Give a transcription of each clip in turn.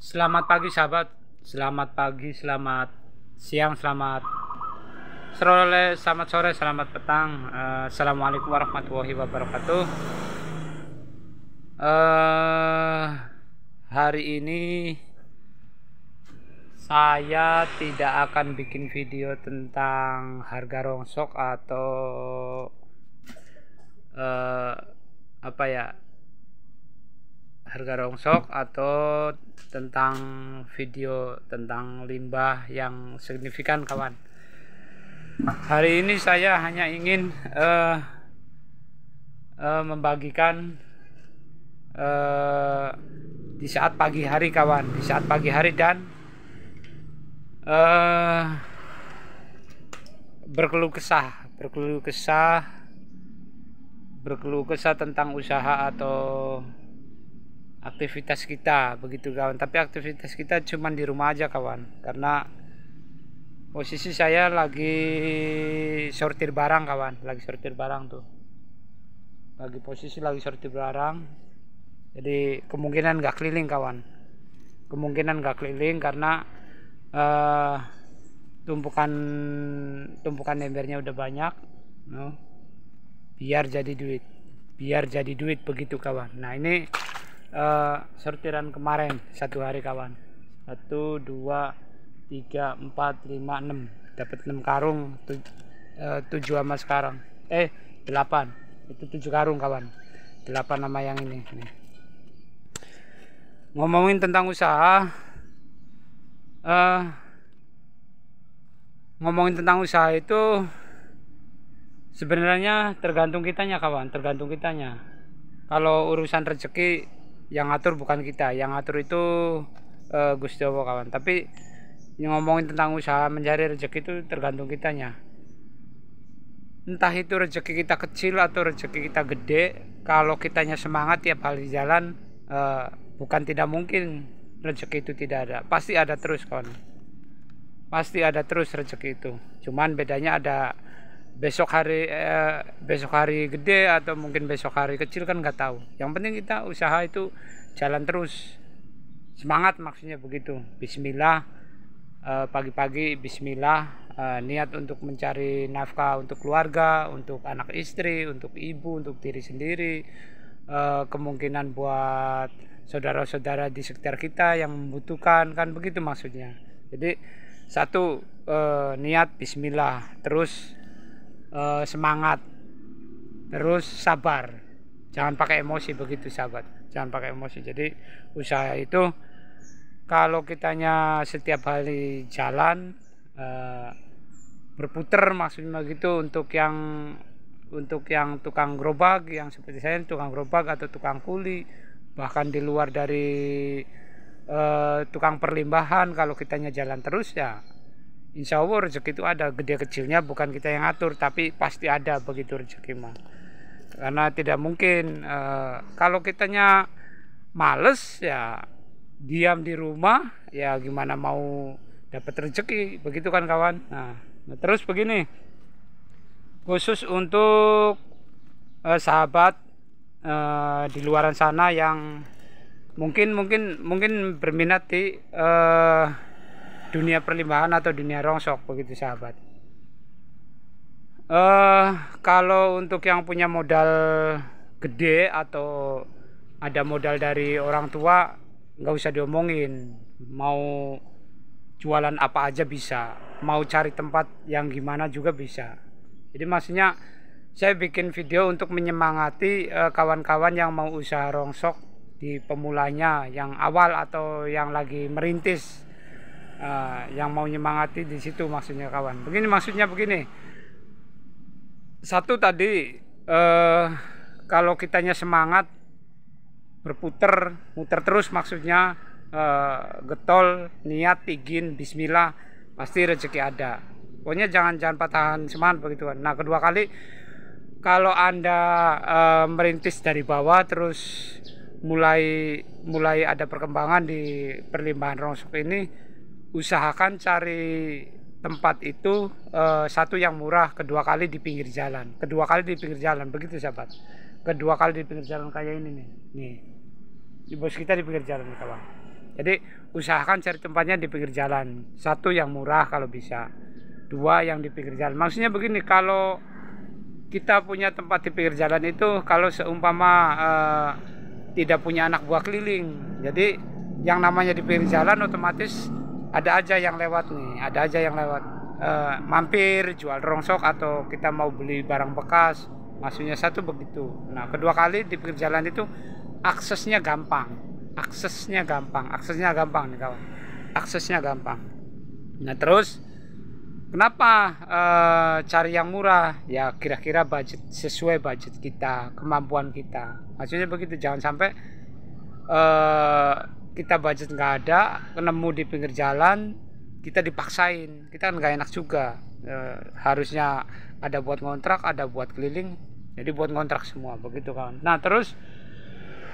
Selamat pagi sahabat, selamat pagi, selamat siang, selamat sore, selamat sore, selamat petang. Assalamualaikum warahmatullahi wabarakatuh. Hari ini saya tidak akan bikin video tentang harga rongsok atau harga rongsok atau tentang video tentang limbah yang signifikan kawan. Hari ini saya hanya ingin membagikan di saat pagi hari kawan, di saat pagi hari, dan berkeluh kesah tentang usaha atau aktivitas kita begitu kawan. Tapi aktivitas kita cuma di rumah aja kawan, karena posisi saya lagi sortir barang kawan, lagi sortir barang tuh, lagi sortir barang. Jadi kemungkinan nggak keliling kawan, karena tumpukan embernya udah banyak, biar jadi duit begitu kawan. Nah ini sortiran kemarin satu hari kawan, 1, 2, 3, 4, 5, 6, dapat 6 karung, 7 sama sekarang 8, itu 7 karung kawan, 8 nama yang ini. Ngomongin tentang usaha, itu sebenarnya tergantung kitanya kawan, kalau urusan rezeki yang ngatur bukan kita, yang ngatur itu Gusti Allah kawan. Tapi yang ngomongin tentang usaha mencari rezeki itu tergantung kitanya. Entah itu rezeki kita kecil atau rezeki kita gede, kalau kitanya semangat tiap hari jalan, bukan tidak mungkin rezeki itu tidak ada, pasti ada terus kawan, pasti ada terus rezeki itu. Cuman bedanya ada besok hari gede atau mungkin besok hari kecil kan nggak tahu. Yang penting kita usaha itu jalan terus, semangat maksudnya begitu. Bismillah, pagi-pagi bismillah, niat untuk mencari nafkah untuk keluarga, untuk anak istri, untuk ibu, untuk diri sendiri, kemungkinan buat saudara-saudara di sekitar kita yang membutuhkan, kan begitu maksudnya. Jadi satu, niat bismillah, terus semangat, terus sabar, jangan pakai emosi begitu sahabat, jangan pakai emosi. Jadi usaha itu kalau kitanya setiap hari jalan, berputar maksudnya gitu, untuk yang tukang gerobak, yang seperti saya tukang gerobak atau tukang kuli, bahkan di luar dari tukang perlimbahan, kalau kitanya jalan terus ya insya Allah rezeki itu ada, gede kecilnya bukan kita yang atur, tapi pasti ada begitu rezeki mah. Karena tidak mungkin kalau kitanya males ya diam di rumah, ya gimana mau dapat rezeki begitu kan kawan. Nah terus begini, khusus untuk sahabat di luaran sana yang mungkin berminat di dunia perlimbahan atau dunia rongsok begitu sahabat. Kalau untuk yang punya modal gede atau ada modal dari orang tua, nggak usah diomongin, mau jualan apa aja bisa, mau cari tempat yang gimana juga bisa. Jadi maksudnya saya bikin video untuk menyemangati kawan-kawan yang mau usaha rongsok di pemulanya, yang awal atau yang lagi merintis. Yang mau nyemangati di situ maksudnya kawan. Maksudnya begini. Satu tadi, kalau kitanya semangat, muter terus maksudnya, getol, niat, izin, bismillah, pasti rezeki ada. Pokoknya jangan patahan semangat begitu kan. Nah kedua kali, kalau Anda merintis dari bawah terus mulai ada perkembangan di perlimbahan rongsok ini, usahakan cari tempat itu satu yang murah, kedua kali di pinggir jalan begitu sahabat. Kedua kali di pinggir jalan kayak ini nih di bos kita di pinggir jalan nih kawan. Jadi usahakan cari tempatnya di pinggir jalan. Satu yang murah kalau bisa, dua yang di pinggir jalan. Maksudnya begini, kalau kita punya tempat di pinggir jalan itu, kalau seumpama tidak punya anak buah keliling, jadi yang namanya di pinggir jalan otomatis ada aja yang lewat nih, ada aja yang lewat mampir jual rongsok atau kita mau beli barang bekas, maksudnya satu begitu. Nah, kedua kali di pinggir jalan itu aksesnya gampang nih kawan, aksesnya gampang. Nah, terus kenapa cari yang murah? Ya kira-kira budget, sesuai budget kita, kemampuan kita, maksudnya begitu. Jangan sampai kita budget nggak ada, nemu di pinggir jalan, kita dipaksain, kita kan nggak enak juga. Harusnya ada buat ngontrak, ada buat keliling, jadi buat ngontrak semua begitu kan. Nah, terus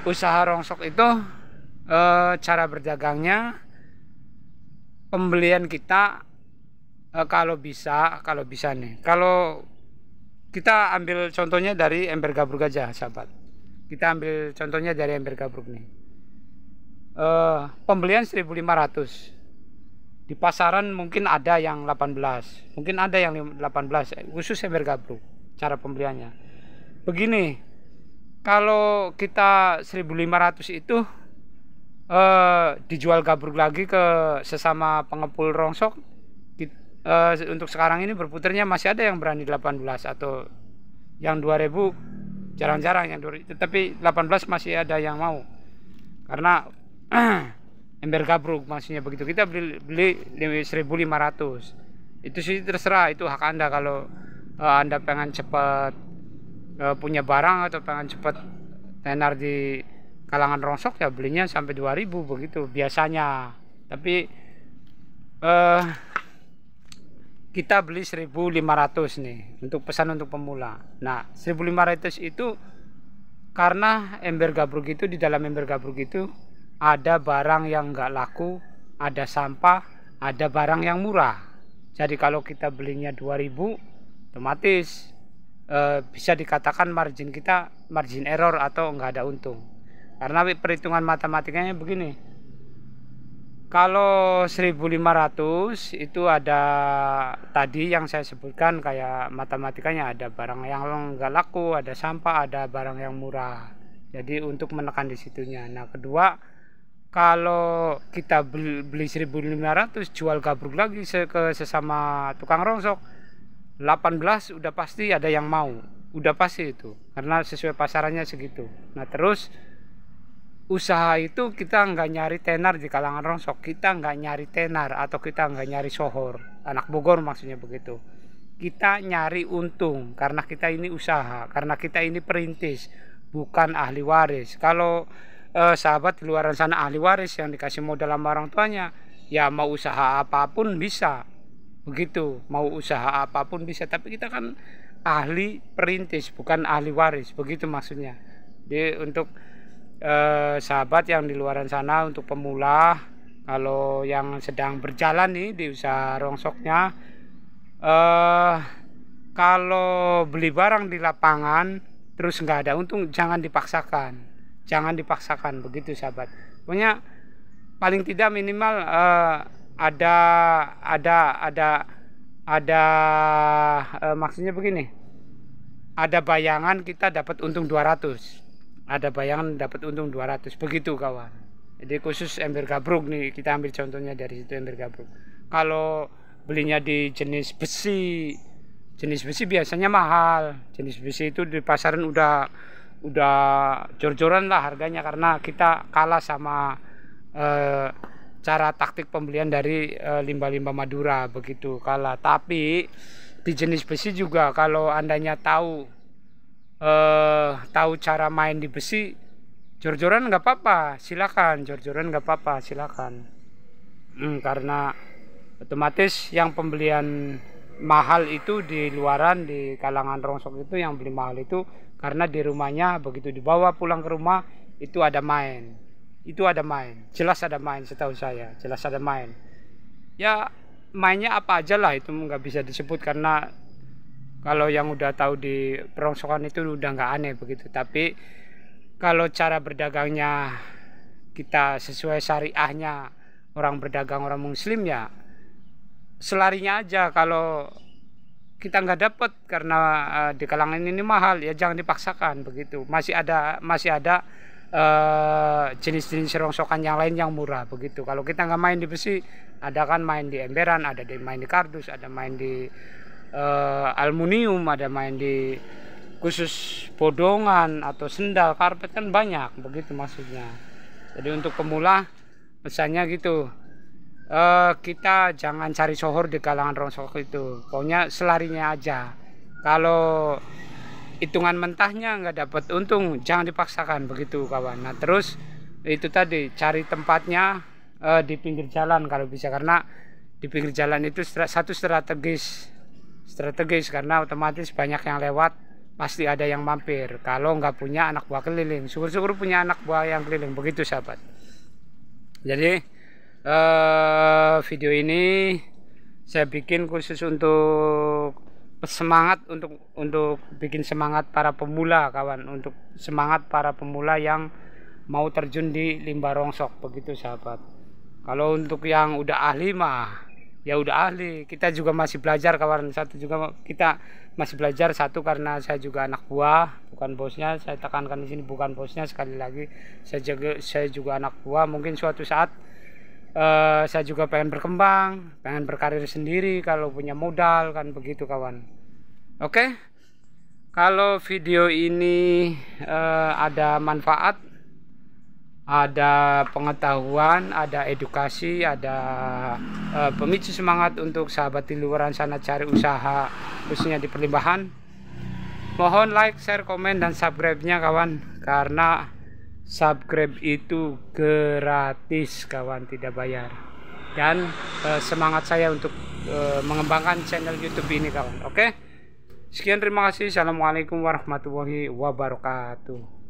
usaha rongsok itu cara berdagangnya, pembelian kita kalau bisa nih, kalau kita ambil contohnya dari ember gabruk aja sahabat, kita ambil contohnya dari ember gabruk nih. Pembelian 1.500, di pasaran mungkin ada yang 18, mungkin ada yang 18, khusus ember gabruk. Cara pembeliannya begini, kalau kita 1.500 itu dijual gabruk lagi ke sesama pengepul rongsok, untuk sekarang ini berputarnya masih ada yang berani 18, atau yang 2.000 jarang-jarang, yang 2.000, tapi 18 masih ada yang mau, karena ember gabruk maksudnya begitu. Kita beli 1.500, itu sih terserah, itu hak Anda. Kalau Anda pengen cepat punya barang atau pengen cepat tenar di kalangan rongsok, ya belinya sampai 2.000 begitu biasanya. Tapi kita beli 1.500 nih untuk pesan untuk pemula. Nah, 1.500 itu karena ember gabruk itu, di dalam ember gabruk itu ada barang yang nggak laku, ada sampah, ada barang yang murah. Jadi kalau kita belinya 2.000, otomatis bisa dikatakan margin kita margin error atau nggak ada untung. Karena perhitungan matematikanya begini, kalau 1.500 itu ada tadi yang saya sebutkan, kayak matematikanya ada barang yang nggak laku, ada sampah, ada barang yang murah. Jadi untuk menekan di situnya. Nah, kedua, kalau kita beli 1.500, jual gabruk lagi ke sesama tukang rongsok, 18 udah pasti ada yang mau, udah pasti itu, karena sesuai pasarannya segitu. Nah, terus usaha itu kita nggak nyari tenar di kalangan rongsok, kita nggak nyari tenar atau kita nggak nyari sohor, anak Bogor maksudnya begitu. Kita nyari untung, karena kita ini usaha, karena kita ini perintis, bukan ahli waris. Kalau sahabat di luar sana ahli waris yang dikasih modal sama orang tuanya, ya mau usaha apapun bisa begitu, mau usaha apapun bisa. Tapi kita kan ahli perintis, bukan ahli waris, begitu maksudnya. Jadi untuk sahabat yang di luar sana, untuk pemula, kalau yang sedang berjalan nih di usaha rongsoknya, kalau beli barang di lapangan terus nggak ada untung, jangan dipaksakan begitu sahabat. Pokoknya paling tidak minimal ada maksudnya begini, ada bayangan kita dapat untung 200, ada bayangan dapat untung 200 begitu kawan. Jadi khusus ember gabruk nih, kita ambil contohnya dari situ, ember gabruk. Kalau belinya di jenis besi biasanya mahal. Jenis besi itu di pasaran udah jor-joran lah harganya, karena kita kalah sama cara taktik pembelian dari limbah-limbah Madura begitu, kalah. Tapi di jenis besi juga, kalau andanya tahu cara main di besi, jor-joran nggak apa-apa, silakan. Karena otomatis yang pembelian mahal itu di luaran, di kalangan rongsok itu yang beli mahal itu karena di rumahnya begitu dibawa pulang ke rumah itu ada main, jelas ada main, setahu saya jelas ada main. Ya mainnya apa aja lah, itu nggak bisa disebut, karena kalau yang udah tahu di perongsokan itu udah nggak aneh begitu. Tapi kalau cara berdagangnya kita sesuai syariahnya orang berdagang orang muslim, ya selarinya aja. Kalau kita nggak dapat karena di kalangan ini mahal, ya jangan dipaksakan begitu. Masih ada jenis-jenis rongsokan yang lain yang murah begitu. Kalau kita nggak main di besi, ada kan main di emberan, ada main di kardus, ada main di aluminium, ada main di khusus podongan atau sendal, karpet, kan banyak begitu maksudnya. Jadi untuk pemula pesannya gitu, kita jangan cari sohor di kalangan rongsok itu, pokoknya selarinya aja. Kalau hitungan mentahnya nggak dapat untung, jangan dipaksakan begitu kawan. Nah terus itu tadi, cari tempatnya di pinggir jalan kalau bisa, karena di pinggir jalan itu satu strategis karena otomatis banyak yang lewat, pasti ada yang mampir. Kalau nggak punya anak buah keliling, syukur-syukur punya anak buah yang keliling begitu sahabat. Jadi video ini saya bikin khusus untuk semangat, untuk bikin semangat para pemula kawan, untuk semangat para pemula yang mau terjun di limbah rongsok begitu sahabat. Kalau untuk yang udah ahli mah ya udah ahli, kita juga masih belajar kawan. Satu juga kita masih belajar, satu karena saya juga anak buah bukan bosnya. Saya tekankan di sini bukan bosnya, sekali lagi saya juga anak buah. Mungkin suatu saat saya juga pengen berkembang, pengen berkarir sendiri kalau punya modal kan begitu kawan. Oke, kalau video ini ada manfaat, ada pengetahuan, ada edukasi, ada pemicu semangat untuk sahabat di luar sana cari usaha khususnya di perlimbahan, mohon like, share, komen, dan subscribe-nya kawan, karena subscribe itu gratis kawan, tidak bayar. Dan semangat saya untuk mengembangkan channel YouTube ini kawan. Oke, sekian, terima kasih. Assalamualaikum warahmatullahi wabarakatuh.